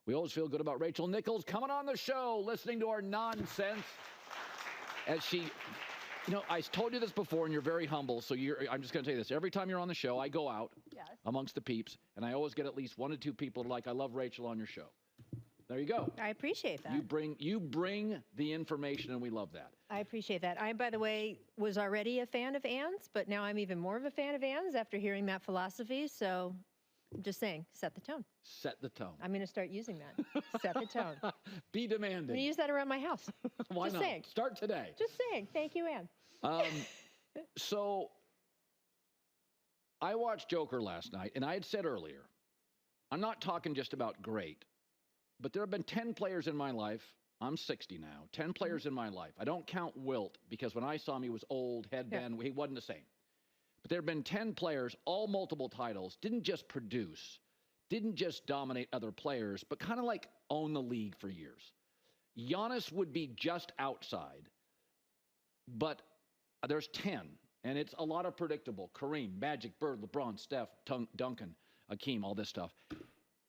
We always feel good about Rachel Nichols coming on the show, listening to our nonsense. As she, I told you this before, and you're very humble, so I'm just going to tell you this. Every time you're on the show, I go out amongst the peeps, and I always get at least 1 to 2 people like, I love Rachel on your show. There you go. I appreciate that. You bring the information, and we love that. I appreciate that. I, by the way, was already a fan of Ann's, but now I'm even more of a fan of Ann's after hearing that philosophy. So I'm just saying, set the tone. Set the tone. I'm going to start using that. Set the tone. Be demanding. I'm going to use that around my house. Why just not? Saying. Start today. Just saying. Thank you, Ann. So I watched Joker last night, and I had said earlier, I'm not talking just about great, but there have been 10 players in my life. I'm 60 now. 10 players in my life. I don't count Wilt because when I saw him, he was old, headband. He wasn't the same. But there have been 10 players, all multiple titles, didn't just produce, didn't just dominate other players, but kind of like own the league for years. Giannis would be just outside, but there's 10, and it's a lot of predictable. Kareem, Magic, Bird, LeBron, Steph, Duncan, Hakeem, all this stuff.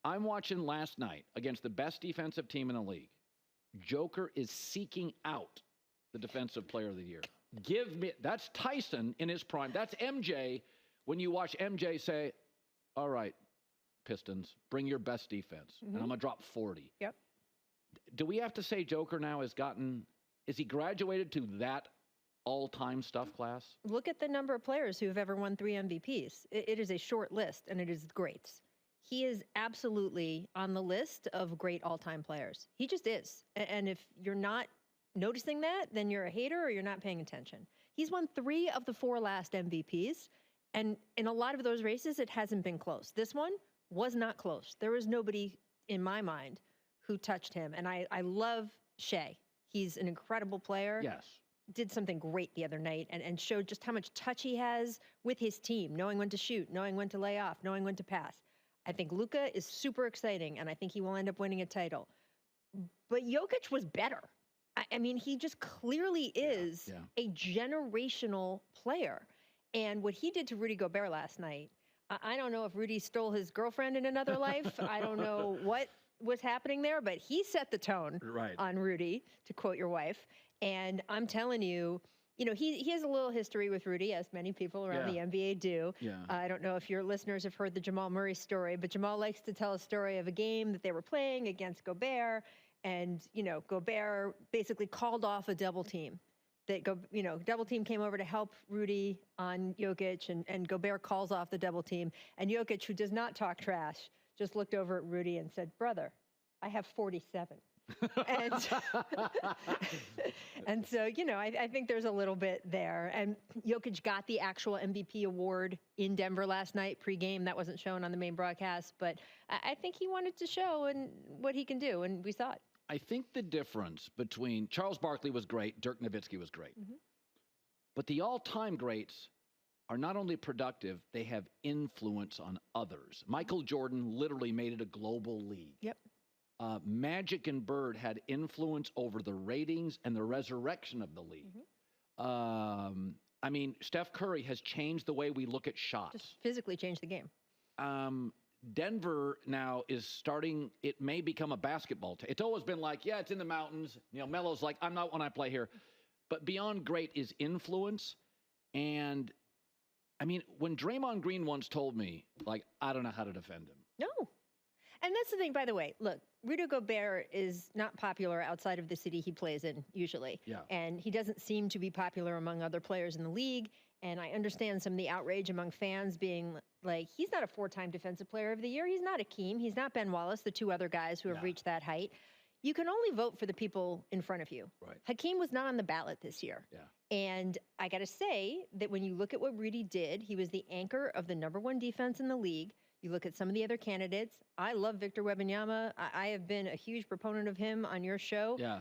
I'm watching last night against the best defensive team in the league. Joker is seeking out the defensive player of the year. That's Tyson in his prime. That's MJ when you watch MJ say, all right, Pistons, bring your best defense, and I'm going to drop 40. Yep. Do we have to say Joker now is he graduated to that all-time stuff class? Look at the number of players who have ever won 3 MVPs. It is a short list, and it is greats. He is absolutely on the list of great all-time players. He just is. And if you're not noticing that, then you're a hater or you're not paying attention. He's won 3 of the 4 last MVPs, and in a lot of those races, it hasn't been close. This one was not close. There was nobody, in my mind, who touched him. And I love Shea. He's an incredible player. Yes. Did something great the other night and showed just how much touch he has with his team, knowing when to shoot, knowing when to lay off, knowing when to pass. I think Luka is super exciting, and I think he will end up winning a title. But Jokic was better. I mean, he just clearly is a generational player. And what he did to Rudy Gobert last night, I don't know if Rudy stole his girlfriend in another life. I don't know what was happening there, but he set the tone on Rudy, to quote your wife. And I'm telling you, he has a little history with Rudy, as many people around the NBA do. Yeah. I don't know if your listeners have heard the Jamal Murray story, but Jamal likes to tell a story of a game that they were playing against Gobert. And, Gobert basically called off a double team. Double team came over to help Rudy on Jokic, and Gobert calls off the double team. And Jokic, who does not talk trash, just looked over at Rudy and said, "Brother, I have 47. and so, I think there's a little bit there. And Jokic got the actual MVP award in Denver last night, pregame. That wasn't shown on the main broadcast, but I think he wanted to show what he can do, and we saw it. I think the difference between Charles Barkley was great, Dirk Nowitzki was great. But the all-time greats are not only productive, they have influence on others. Michael Jordan literally made it a global league. Yep. Magic and Bird had influence over the ratings and the resurrection of the league. Steph Curry has changed the way we look at shots. Just physically changed the game. Denver now is starting, it may become a basketball team. It's always been like, it's in the mountains. Melo's like, I'm not when I play here. But beyond great is influence. And, when Draymond Green once told me, I don't know how to defend him. No. And that's the thing, by the way. Look, Rudy Gobert is not popular outside of the city he plays in, usually. Yeah. And he doesn't seem to be popular among other players in the league. And I understand some of the outrage among fans being like, he's not a 4-time Defensive Player of the Year. He's not Hakeem. He's not Ben Wallace, the 2 other guys who have reached that height. You can only vote for the people in front of you. Right. Hakeem was not on the ballot this year. Yeah. And I got to say that when you look at what Rudy did, he was the anchor of the #1 defense in the league. You look at some of the other candidates. I love Victor Wembanyama. I have been a huge proponent of him on your show. Yeah.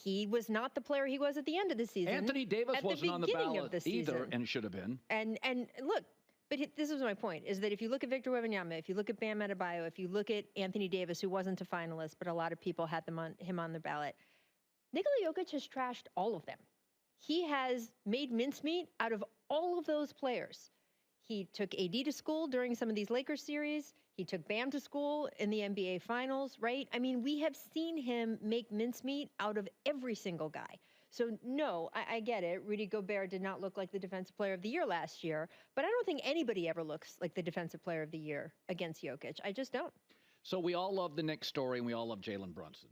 He was not the player he was at the end of the season. Anthony Davis wasn't on the ballot either, and should have been. And look, but this is my point, is that if you look at Victor Wembanyama, if you look at Bam Adebayo, if you look at Anthony Davis, who wasn't a finalist, but a lot of people had him on the ballot, Nikola Jokic has trashed all of them. He has made mincemeat out of all of those players. He took AD to school during some of these Lakers series. He took Bam to school in the NBA Finals, right? I mean, we have seen him make mincemeat out of every single guy. So, no, I get it. Rudy Gobert did not look like the Defensive Player of the Year last year, but I don't think anybody ever looks like the Defensive Player of the Year against Jokic. I just don't. So we all love the Knicks story, and we all love Jalen Brunson.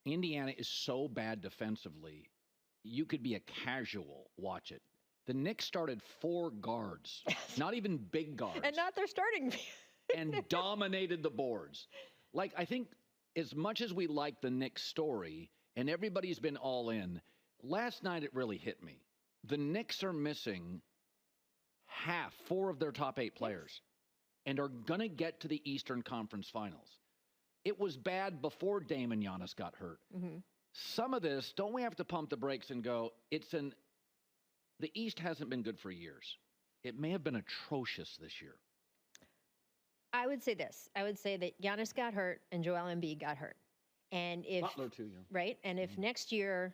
Indiana is so bad defensively, you could be a casual, watch it. The Knicks started 4 guards, not even big guards. And not their starting. And dominated the boards. Like, I think as much as we like the Knicks story, and everybody's been all in, last night it really hit me. The Knicks are missing 4 of their top 8 players and are going to get to the Eastern Conference Finals. It was bad before Dame and Giannis got hurt. Mm-hmm. Some of this, don't we have to pump the brakes and go, the East hasn't been good for years. It may have been atrocious this year. I would say this. I would say that Giannis got hurt and Joel Embiid got hurt. And if Butler too, yeah. Right? And if next year,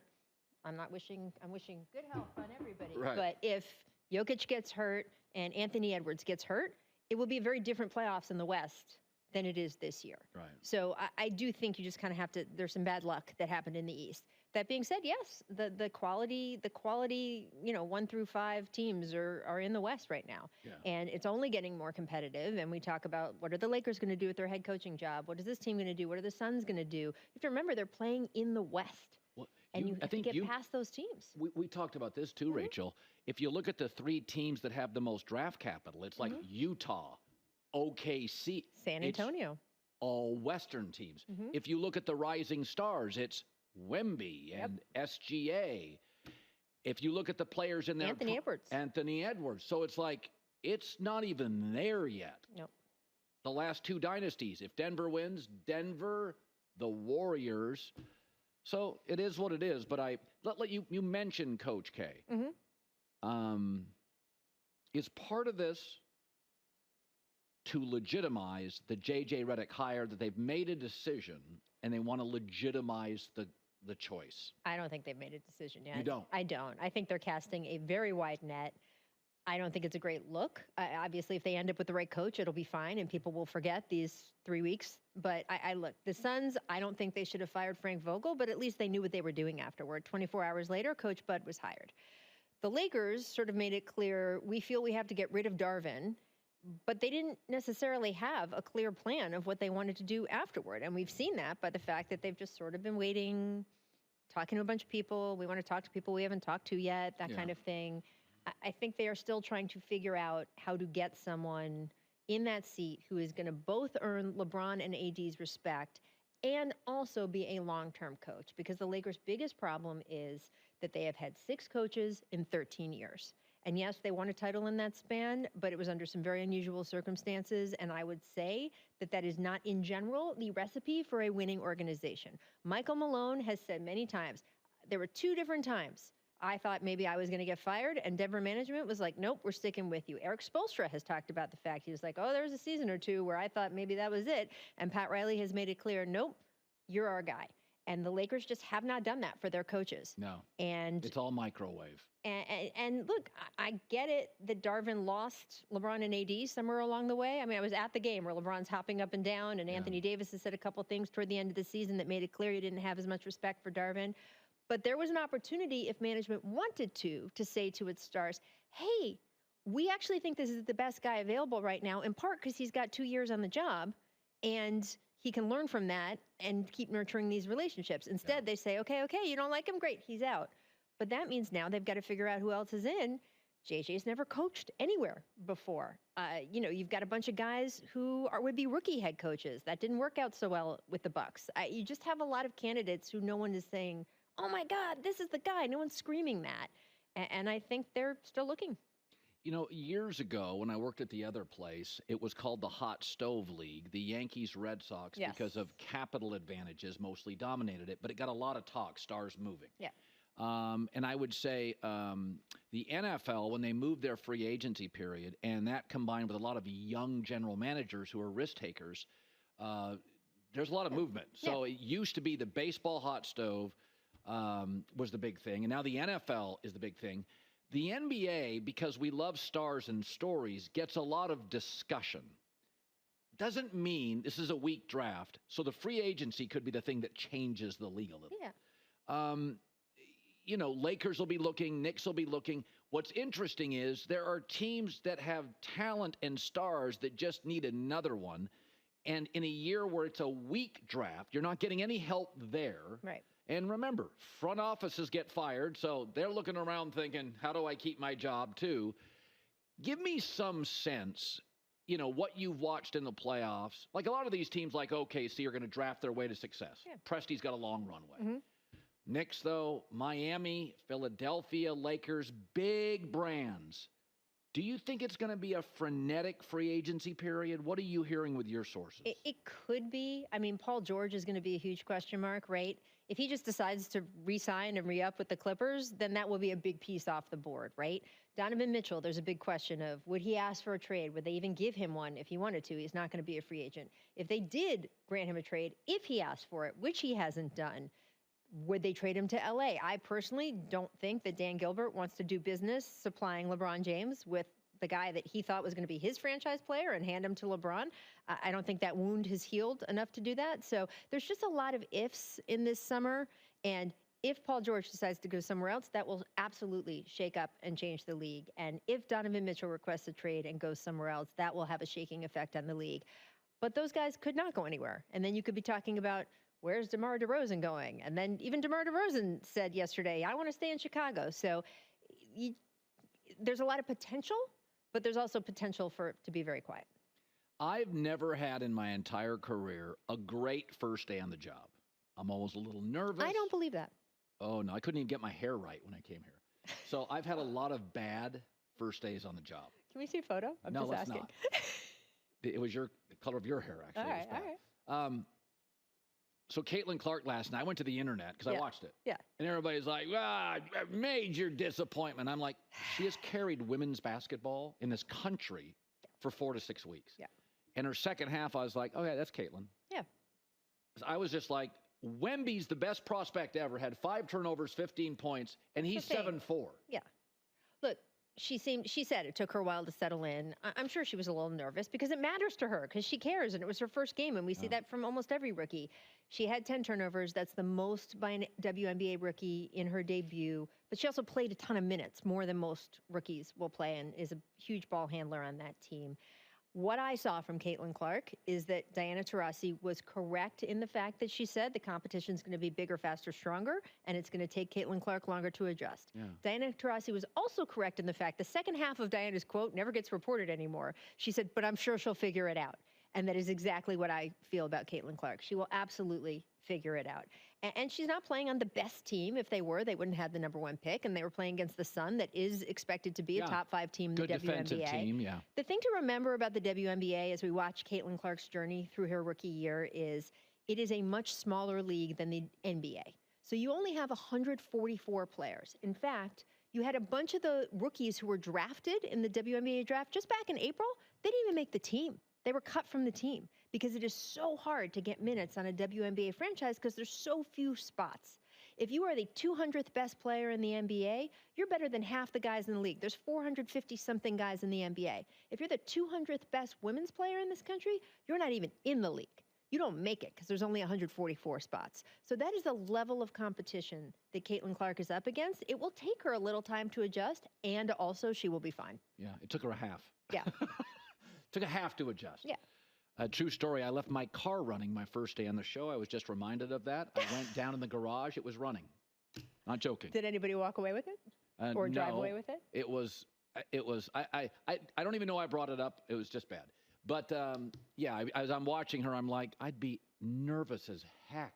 I'm wishing good health on everybody. Right. But if Jokic gets hurt and Anthony Edwards gets hurt, it will be a very different playoffs in the West than it is this year. Right. So I do think you just kind of have to, there's some bad luck that happened in the East. That being said, yes, the quality, 1 through 5 teams are in the West right now. Yeah. And it's only getting more competitive. And we talk about what are the Lakers going to do with their head coaching job? What is this team going to do? What are the Suns going to do? You have to remember they're playing in the West. Well, and you have to get past those teams. We talked about this too, Rachel. If you look at the 3 teams that have the most draft capital, it's like Utah, OKC. San Antonio. It's all Western teams. If you look at the rising stars, it's Wemby and SGA. If you look at the players in there, Anthony Edwards. So it's like, it's not even there yet. Nope. The last 2 dynasties. If Denver wins, Denver, the Warriors. So it is what it is. But you mentioned Coach K. Is part of this to legitimize the J.J. Redick hire, that they've made a decision and they want to legitimize the choice? I don't think they've made a decision yet. You don't? I don't. I think they're casting a very wide net. I don't think it's a great look. Obviously, if they end up with the right coach, it'll be fine and people will forget these 3 weeks. But I look, the Suns, I don't think they should have fired Frank Vogel, but at least they knew what they were doing afterward. 24 hours later, Coach Bud was hired. The Lakers sort of made it clear, we feel we have to get rid of Darvin, but they didn't necessarily have a clear plan of what they wanted to do afterward. And we've seen that by the fact that they've just sort of been waiting, talking to a bunch of people. We want to talk to people we haven't talked to yet, that kind of thing. I think they are still trying to figure out how to get someone in that seat who is going to both earn LeBron and AD's respect and also be a long-term coach, because the Lakers' biggest problem is that they have had 6 coaches in 13 years. And yes, they won a title in that span, but it was under some very unusual circumstances. And I would say that is not, in general, the recipe for a winning organization. Michael Malone has said many times, there were 2 different times I thought maybe I was going to get fired, and Denver management was like, nope, we're sticking with you. Eric Spoelstra has talked about the fact, he was like, oh, there was a season or 2 where I thought maybe that was it. And Pat Riley has made it clear, nope, you're our guy. And the Lakers just have not done that for their coaches. No. And it's all microwave. And look, I get it that Darvin lost LeBron and AD somewhere along the way. I mean, I was at the game where LeBron's hopping up and down, and Anthony Davis has said a couple things toward the end of the season that made it clear he didn't have as much respect for Darvin. But there was an opportunity, if management wanted to say to its stars, hey, we actually think this is the best guy available right now, in part because he's got 2 years on the job, and he can learn from that and keep nurturing these relationships. Instead, they say, okay, you don't like him? Great, he's out. But that means now they've got to figure out who else is in. JJ's never coached anywhere before. You've got a bunch of guys who would be rookie head coaches. That didn't work out so well with the Bucks. You just have a lot of candidates who no one is saying, oh my God, this is the guy. No one's screaming that. And I think they're still looking. Years ago when I worked at the other place, it was called the Hot Stove League. The Yankees, Red Sox, because of capital advantages, mostly dominated it. But it got a lot of talk, stars moving. Yeah. And I would say the NFL, when they moved their free agency period, and that combined with a lot of young general managers who are risk takers, there's a lot of movement. So it used to be the baseball hot stove was the big thing, and now the NFL is the big thing. The NBA, because we love stars and stories, gets a lot of discussion. doesn't mean this is a weak draft. So the free agency could be the thing that changes the league a little. Yeah. Lakers will be looking, Knicks will be looking. What's interesting is there are teams that have talent and stars that just need another one. And in a year where it's a weak draft, you're not getting any help there. Right. And remember, front offices get fired, so they're looking around thinking, how do I keep my job too? Give me some sense, what you've watched in the playoffs. Like a lot of these teams like OKC are going to draft their way to success. Yeah. Presti's got a long runway. Mm-hmm. Knicks, though, Miami, Philadelphia, Lakers, big brands. Do you think it's going to be a frenetic free agency period? What are you hearing with your sources? It could be. I mean, Paul George is going to be a huge question mark, right? If he just decides to re-sign and re-up with the Clippers, then that will be a big piece off the board, right? Donovan Mitchell, there's a big question of, would he ask for a trade? Would they even give him one if he wanted to? He's not going to be a free agent. If they did grant him a trade, if he asked for it, which he hasn't done, would they trade him to LA? I personally don't think that Dan Gilbert wants to do business supplying LeBron James with the guy that he thought was going to be his franchise player and hand him to LeBron. I don't think that wound has healed enough to do that. So there's just a lot of ifs in this summer. And if Paul George decides to go somewhere else, that will absolutely shake up and change the league. And if Donovan Mitchell requests a trade and goes somewhere else, that will have a shaking effect on the league. But those guys could not go anywhere. And then you could be talking about, where's DeMar DeRozan going? And then even DeMar DeRozan said yesterday, I want to stay in Chicago. So there's a lot of potential, but there's also potential for it to be very quiet. I've never had in my entire career a great first day on the job. I'm always a little nervous. I don't believe that. Oh, no, I couldn't even get my hair right when I came here. So I've had a lot of bad first days on the job. Can we see a photo? I'm no, just let's asking. Not. It was the color of your hair, actually. All right, all right. So Caitlin Clark last night, I went to the internet because I watched it. Yeah. And everybody's like, major disappointment. I'm like, she has carried women's basketball in this country for 4 to 6 weeks. Yeah. And her second half, I was like, okay, that's Caitlin. Yeah. I was just like, Wemby's the best prospect ever, had 5 turnovers, 15 points, and he's 7'4". Yeah. Look, she said it took her a while to settle in. I'm sure she was a little nervous because it matters to her because she cares, and it was her first game, and we see that from almost every rookie. She had 10 turnovers. That's the most by an WNBA rookie in her debut, but she also played a ton of minutes, more than most rookies will play, and is a huge ball handler on that team. What I saw from Caitlin Clark is that Diana Taurasi was correct in the fact that she said the competition is going to be bigger, faster, stronger, and it's going to take Caitlin Clark longer to adjust. Yeah. Diana Taurasi was also correct in the fact the second half of Diana's quote never gets reported anymore. She said, but I'm sure she'll figure it out. And that is exactly what I feel about Caitlin Clark. She will absolutely figure it out. And she's not playing on the best team. If they were, they wouldn't have the #1 pick. And they were playing against the Sun, that is expected to be a top 5 team in the WNBA. Good defensive team, yeah. The thing to remember about the WNBA as we watch Caitlin Clark's journey through her rookie year is it is a much smaller league than the NBA. So you only have 144 players. In fact, you had a bunch of the rookies who were drafted in the WNBA draft just back in April. They didn't even make the team. They were cut from the team because it is so hard to get minutes on a WNBA franchise because there's so few spots. If you are the 200th best player in the NBA, you're better than half the guys in the league. There's 450-something guys in the NBA. If you're the 200th best women's player in this country, you're not even in the league. You don't make it because there's only 144 spots. So that is the level of competition that Caitlin Clark is up against. It will take her a little time to adjust, and also she will be fine. Yeah, it took her a half. Yeah. Took a half to adjust. Yeah. A true story. I left my car running my first day on the show. I was just reminded of that. I went down in the garage. It was running. Not joking. Did anybody walk away with it? Or drive away with it? It was, I don't even know I brought it up. It was just bad. But, as I'm watching her, I'm like, I'd be nervous as heck.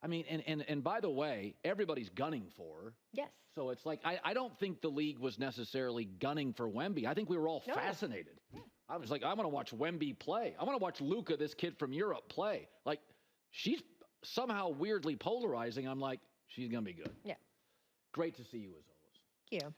I mean, and by the way, everybody's gunning for her. Yes. So it's like, I don't think the league was necessarily gunning for Wemby. I think we were all fascinated. Yeah. I was like, I want to watch Wemby play. I want to watch Luka, this kid from Europe, play. Like, she's somehow weirdly polarizing. I'm like, she's going to be good. Yeah. Great to see you as always. Thank you.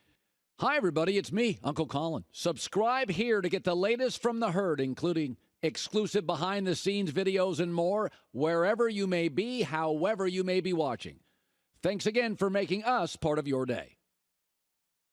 Hi, everybody. It's me, Uncle Colin. Subscribe here to get the latest from the herd, including exclusive behind-the-scenes videos and more, wherever you may be, however you may be watching. Thanks again for making us part of your day.